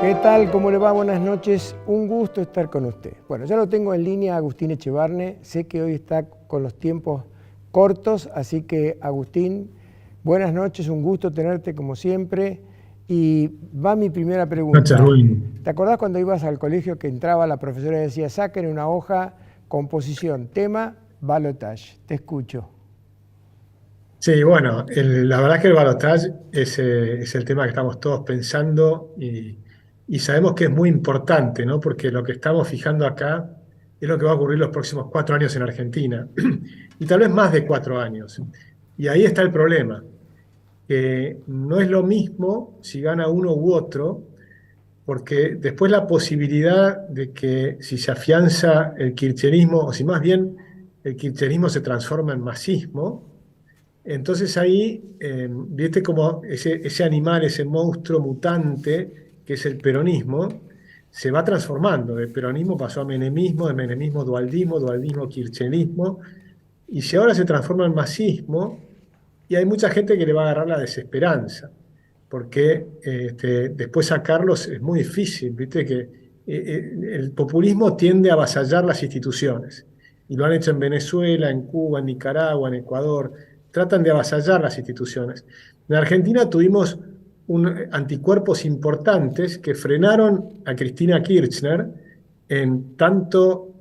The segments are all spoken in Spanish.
¿Qué tal? ¿Cómo le va? Buenas noches. Un gusto estar con usted. Bueno, ya lo tengo en línea, Agustín Echevarne. Sé que hoy está con los tiempos cortos, así que, Agustín, buenas noches, un gusto tenerte como siempre. Y va mi primera Noches, pregunta. Rubén. ¿Te acordás cuando ibas al colegio que entraba la profesora y decía, saquen una hoja, composición, tema, balotage? Te escucho. Sí, bueno, la verdad es que el balotaje es el tema que estamos todos pensando y sabemos que es muy importante, ¿no? Porque lo que estamos fijando acá es lo que va a ocurrir los próximos 4 años en Argentina y tal vez más de 4 años. Y ahí está el problema, que no es lo mismo si gana uno u otro, porque después la posibilidad de que si se afianza el kirchnerismo, o si más bien el kirchnerismo se transforma en masismo. Entonces ahí, viste como ese animal, ese monstruo mutante que es el peronismo, se va transformando. De peronismo pasó a menemismo, de menemismo dualdismo, dualdismo kirchnerismo, y si ahora se transforma en masismo, y hay mucha gente que le va a agarrar la desesperanza, porque después sacarlos es muy difícil, viste que el populismo tiende a avasallar las instituciones, y lo han hecho en Venezuela, en Cuba, en Nicaragua, en Ecuador, tratan de avasallar las instituciones. En Argentina tuvimos anticuerpos importantes que frenaron a Cristina Kirchner en tanto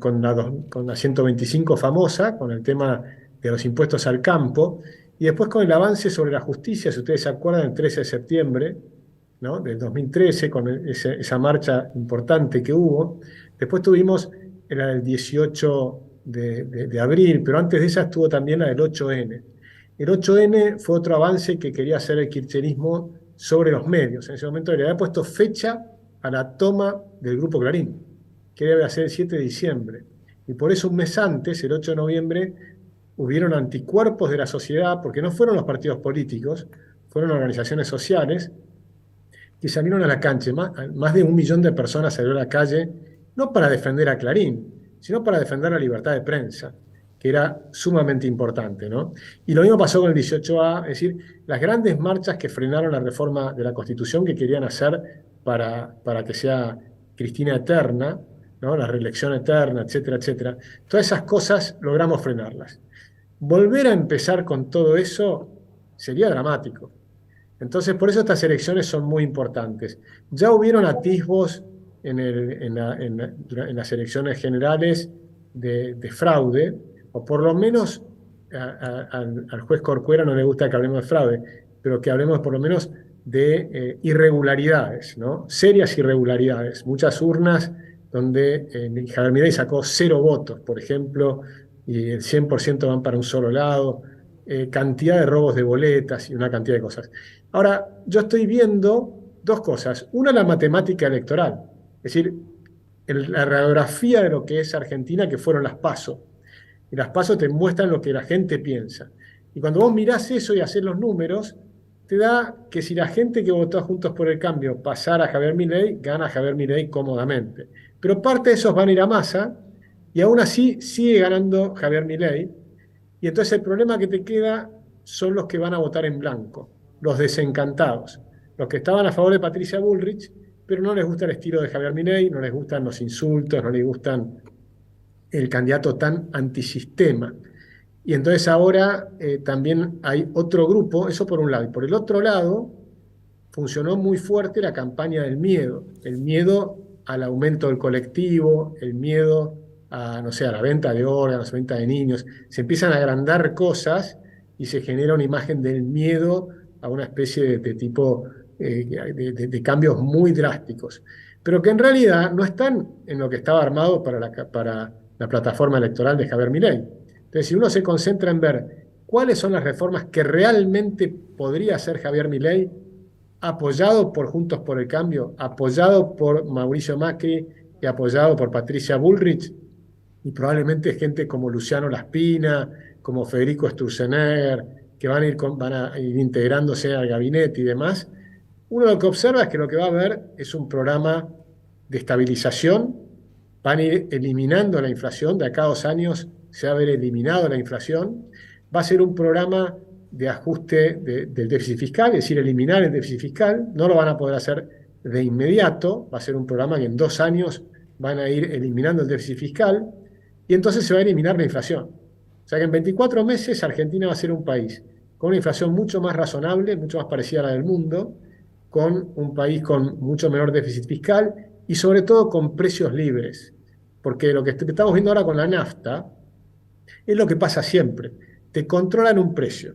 con la 125 famosa, con el tema de los impuestos al campo, y después con el avance sobre la justicia, si ustedes se acuerdan, el 13 de septiembre, ¿no?, del 2013, con esa marcha importante que hubo. Después tuvimos la del 18 de abril, pero antes de esa estuvo también la del 8N. El 8N fue otro avance que quería hacer el kirchnerismo sobre los medios. En ese momento le había puesto fecha a la toma del Grupo Clarín, que debe ser el 7 de diciembre. Y por eso un mes antes, el 8 de noviembre, hubieron anticuerpos de la sociedad, porque no fueron los partidos políticos, fueron organizaciones sociales que salieron a la cancha. Más de 1 millón de personas salieron a la calle, no para defender a Clarín, sino para defender la libertad de prensa, que era sumamente importante, ¿no? Y lo mismo pasó con el 18A, es decir, las grandes marchas que frenaron la reforma de la Constitución que querían hacer para que sea Cristina eterna, ¿no?, la reelección eterna, etcétera, etcétera. Todas esas cosas logramos frenarlas. Volver a empezar con todo eso sería dramático. Entonces, por eso estas elecciones son muy importantes. Ya hubieron atisbos en las elecciones generales de fraude, o por lo menos al juez Corcuera no le gusta que hablemos de fraude, pero que hablemos por lo menos de irregularidades, ¿no? Serias irregularidades. Muchas urnas donde Javier Milei sacó 0 votos, por ejemplo, y el 100% van para un solo lado, cantidad de robos de boletas y una cantidad de cosas. Ahora, yo estoy viendo dos cosas. Una, la matemática electoral, es decir, la radiografía de lo que es Argentina, que fueron las PASO. Y las PASO te muestran lo que la gente piensa. Y cuando vos mirás eso y haces los números, te da que si la gente que votó a Juntos por el Cambio pasara a Javier Milei, gana Javier Milei cómodamente. Pero parte de esos van a ir a Massa y aún así sigue ganando Javier Milei. Y entonces el problema que te queda son los que van a votar en blanco, los desencantados, los que estaban a favor de Patricia Bullrich, pero no les gusta el estilo de Javier Milei, no les gustan los insultos, no les gustan el candidato tan antisistema. Y entonces ahora también hay otro grupo, eso por un lado. Y por el otro lado, funcionó muy fuerte la campaña del miedo, el miedo al aumento del colectivo, el miedo a, no sé, a la venta de órganos, venta de niños. Se empiezan a agrandar cosas y se genera una imagen del miedo a una especie de tipo de cambios muy drásticos, pero que en realidad no están en lo que estaba armado para la plataforma electoral de Javier Milei. Entonces, si uno se concentra en ver cuáles son las reformas que realmente podría hacer Javier Milei, apoyado por Juntos por el Cambio, apoyado por Mauricio Macri y apoyado por Patricia Bullrich, y probablemente gente como Luciano Laspina, como Federico Sturzenegger, que van a ir integrándose al gabinete y demás. Uno lo que observa es que lo que va a haber es un programa de estabilización, van a ir eliminando la inflación, de acá a 2 años se va a haber eliminado la inflación, va a ser un programa de ajuste del déficit fiscal, es decir, eliminar el déficit fiscal, no lo van a poder hacer de inmediato, va a ser un programa que en 2 años van a ir eliminando el déficit fiscal y entonces se va a eliminar la inflación. O sea que en 24 meses Argentina va a ser un país con una inflación mucho más razonable, mucho más parecida a la del mundo, con un país con mucho menor déficit fiscal y sobre todo con precios libres. Porque lo que estamos viendo ahora con la nafta es lo que pasa siempre. Te controlan un precio.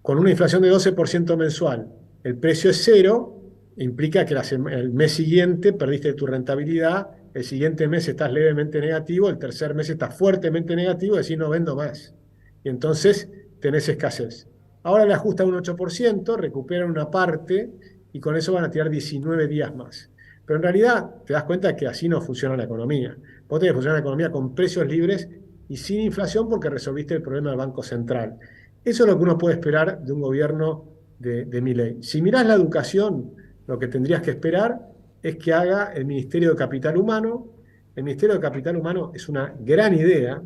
Con una inflación de 12% mensual, el precio es cero, implica que el mes siguiente perdiste tu rentabilidad, el siguiente mes estás levemente negativo, el tercer mes estás fuertemente negativo, y decís no vendo más. Y entonces tenés escasez. Ahora le ajustan un 8%, recuperan una parte y con eso van a tirar 19 días más. Pero en realidad te das cuenta que así no funciona la economía. Vos tenés que funcionar la economía con precios libres y sin inflación porque resolviste el problema del Banco Central. Eso es lo que uno puede esperar de un gobierno de Milei. Si mirás la educación, lo que tendrías que esperar es que haga el Ministerio de Capital Humano. El Ministerio de Capital Humano es una gran idea,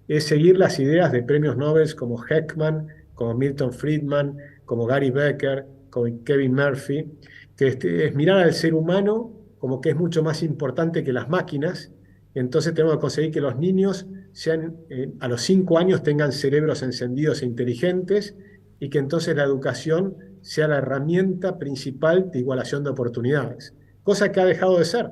es seguir las ideas de premios Nobel como Heckman, como Milton Friedman, como Gary Becker, como Kevin Murphy, que es mirar al ser humano como que es mucho más importante que las máquinas. Entonces tenemos que conseguir que los niños a los 5 años tengan cerebros encendidos e inteligentes y que entonces la educación sea la herramienta principal de igualación de oportunidades, cosa que ha dejado de ser.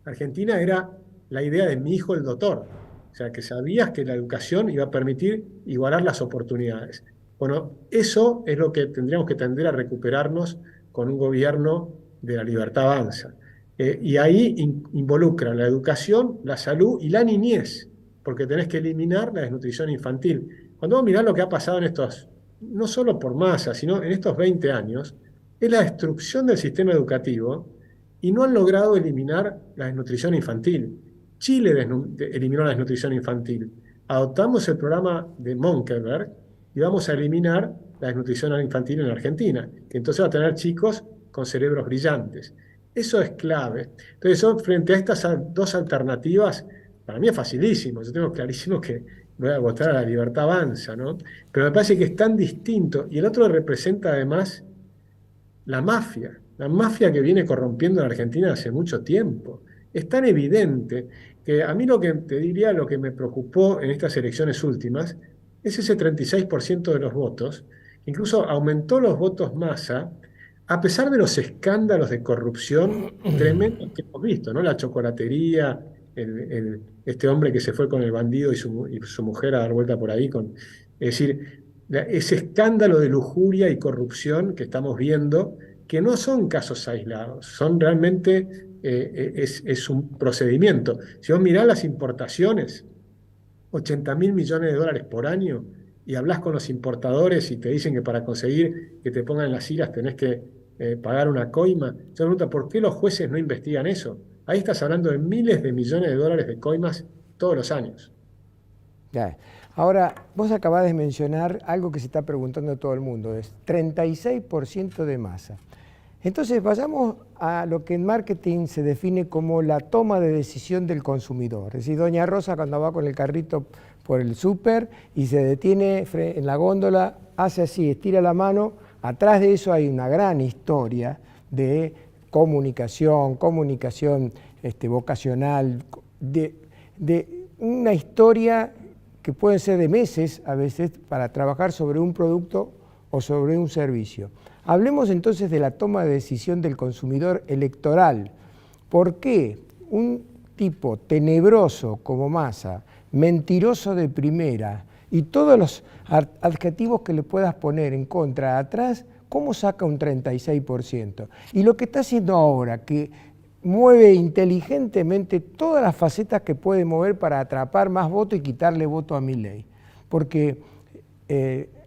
Argentina era la idea de mi hijo el doctor, o sea, que sabías que la educación iba a permitir igualar las oportunidades. Bueno, eso es lo que tendríamos que tender a recuperarnos con un gobierno de la libertad avanza. Y ahí involucra la educación, la salud y la niñez, porque tenés que eliminar la desnutrición infantil. Cuando vos mirás lo que ha pasado en estos, no solo por masa, sino en estos 20 años, es la destrucción del sistema educativo y no han logrado eliminar la desnutrición infantil. Chile eliminó la desnutrición infantil. Adoptamos el programa de Monkeberg y vamos a eliminar la desnutrición infantil en Argentina, que entonces va a tener chicos con cerebros brillantes. Eso es clave. Entonces, frente a estas dos alternativas, para mí es facilísimo. Yo tengo clarísimo que voy a votar a la libertad avanza, ¿no? Pero me parece que es tan distinto. Y el otro representa además la mafia que viene corrompiendo a la Argentina hace mucho tiempo. Es tan evidente que a mí lo que te diría, lo que me preocupó en estas elecciones últimas, es ese 36% de los votos, que incluso aumentó los votos Massa, a pesar de los escándalos de corrupción tremendos que hemos visto, ¿no? La chocolatería, este hombre que se fue con el bandido y su mujer a dar vuelta por ahí. Es decir, ese escándalo de lujuria y corrupción que estamos viendo, que no son casos aislados, son realmente, es un procedimiento. Si vos mirás las importaciones, 80.000 millones de dólares por año, y hablas con los importadores y te dicen que para conseguir que te pongan las IRAs tenés que pagar una coima. Se pregunta, ¿por qué los jueces no investigan eso? Ahí estás hablando de miles de millones de dólares de coimas todos los años. Ya. Ahora, vos acabás de mencionar algo que se está preguntando todo el mundo, es 36% de masa. Entonces, vayamos a lo que en marketing se define como la toma de decisión del consumidor. Es decir, doña Rosa cuando va con el carrito por el súper y se detiene en la góndola, hace así, estira la mano, atrás de eso hay una gran historia de comunicación vocacional, de una historia que puede ser de meses a veces para trabajar sobre un producto o sobre un servicio. Hablemos entonces de la toma de decisión del consumidor electoral. ¿Por qué un tipo tenebroso como Massa, mentiroso de primera y todos los adjetivos que le puedas poner en contra atrás, cómo saca un 36%? Y lo que está haciendo ahora, que mueve inteligentemente todas las facetas que puede mover para atrapar más votos y quitarle voto a Milei. Porque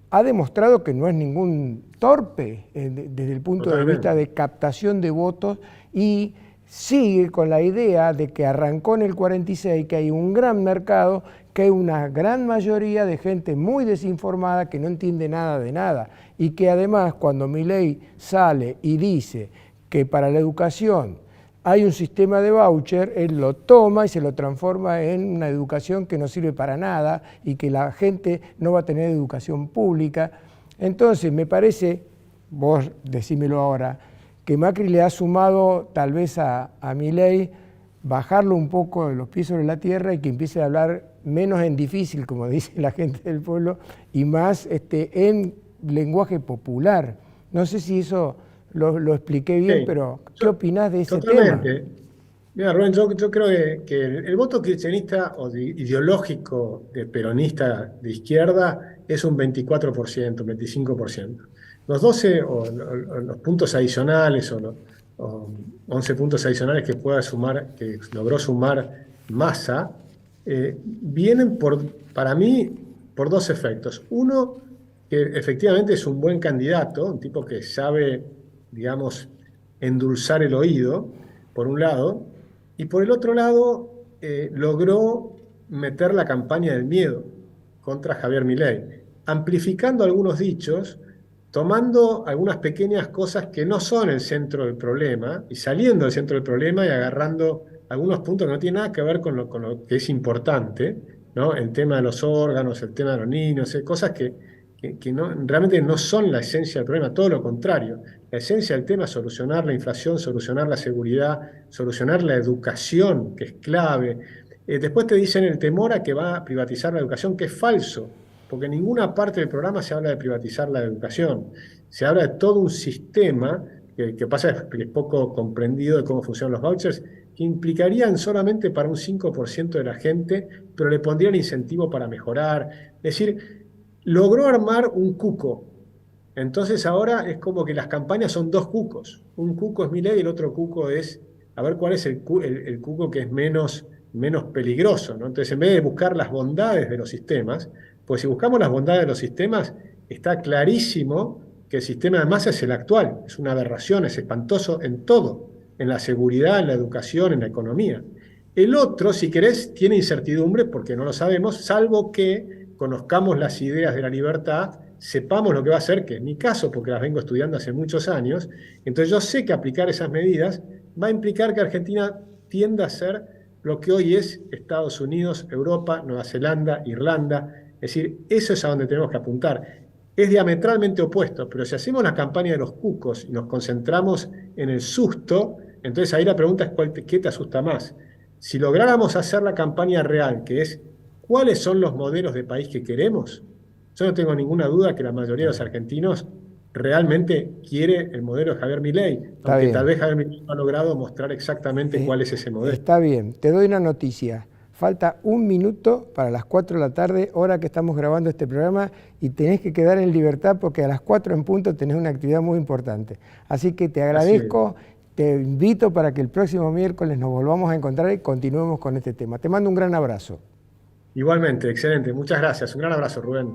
ha demostrado que no es ningún torpe desde el punto de vista de captación de votos y sigue con la idea de que arrancó en el 46, que hay un gran mercado, que hay una gran mayoría de gente muy desinformada que no entiende nada de nada y que además cuando Milei sale y dice que para la educación hay un sistema de voucher, él lo toma y se lo transforma en una educación que no sirve para nada y que la gente no va a tener educación pública. Entonces, me parece, vos decímelo ahora, que Macri le ha sumado tal vez a Milei bajarlo un poco de los pies sobre la tierra y que empiece a hablar menos en difícil, como dice la gente del pueblo, y más en lenguaje popular. No sé si eso lo expliqué bien, Sí, pero ¿qué opinás de ese tema? totalmente. Mira, Rubén, yo creo que el voto kirchnerista o ideológico de peronista de izquierda es un 24%, 25%. Los 12 o los puntos adicionales o 11 puntos adicionales que pueda sumar, que logró sumar Massa, vienen para mí por dos efectos. Uno, que efectivamente es un buen candidato, un tipo que sabe, digamos, endulzar el oído, por un lado, y por el otro lado, logró meter la campaña del miedo contra Javier Milei, amplificando algunos dichos, tomando algunas pequeñas cosas que no son el centro del problema y saliendo del centro del problema y agarrando algunos puntos que no tienen nada que ver con lo que es importante, ¿no? El tema de los órganos, el tema de los niños, cosas que realmente no son la esencia del problema, todo lo contrario. La esencia del tema es solucionar la inflación, solucionar la seguridad, solucionar la educación, que es clave. Después te dicen el temor a que va a privatizar la educación, que es falso, porque en ninguna parte del programa se habla de privatizar la educación. Se habla de todo un sistema que pasa que es poco comprendido de cómo funcionan los vouchers, que implicarían solamente para un 5% de la gente, pero le pondrían incentivo para mejorar. Es decir, logró armar un cuco. Entonces ahora es como que las campañas son dos cucos. Un cuco es Milei y el otro cuco es, a ver cuál es el cuco que es menos peligroso, ¿no? Entonces en vez de buscar las bondades de los sistemas, pues si buscamos las bondades de los sistemas, está clarísimo que el sistema de masa es el actual. Es una aberración, es espantoso en todo, en la seguridad, en la educación, en la economía. El otro, si querés, tiene incertidumbre porque no lo sabemos, salvo que conozcamos las ideas de la libertad, sepamos lo que va a hacer, que es mi caso, porque las vengo estudiando hace muchos años. Entonces yo sé que aplicar esas medidas va a implicar que Argentina tienda a ser lo que hoy es Estados Unidos, Europa, Nueva Zelanda, Irlanda. Es decir, eso es a donde tenemos que apuntar. Es diametralmente opuesto, pero si hacemos la campaña de los cucos y nos concentramos en el susto, entonces ahí la pregunta es ¿qué te asusta más? Si lográramos hacer la campaña real, que es ¿cuáles son los modelos de país que queremos? Yo no tengo ninguna duda que la mayoría de los argentinos realmente quiere el modelo de Javier Milei, Está aunque tal bien. vez Javier Milei no ha logrado mostrar exactamente cuál es ese modelo. Está bien. Te doy una noticia. Falta un minuto para las 4 de la tarde, hora que estamos grabando este programa, y tenés que quedar en libertad porque a las 4 en punto tenés una actividad muy importante. Así que te Así es. agradezco, te invito para que el próximo miércoles nos volvamos a encontrar y continuemos con este tema. Te mando un gran abrazo. Igualmente, excelente. Muchas gracias. Un gran abrazo, Rubén.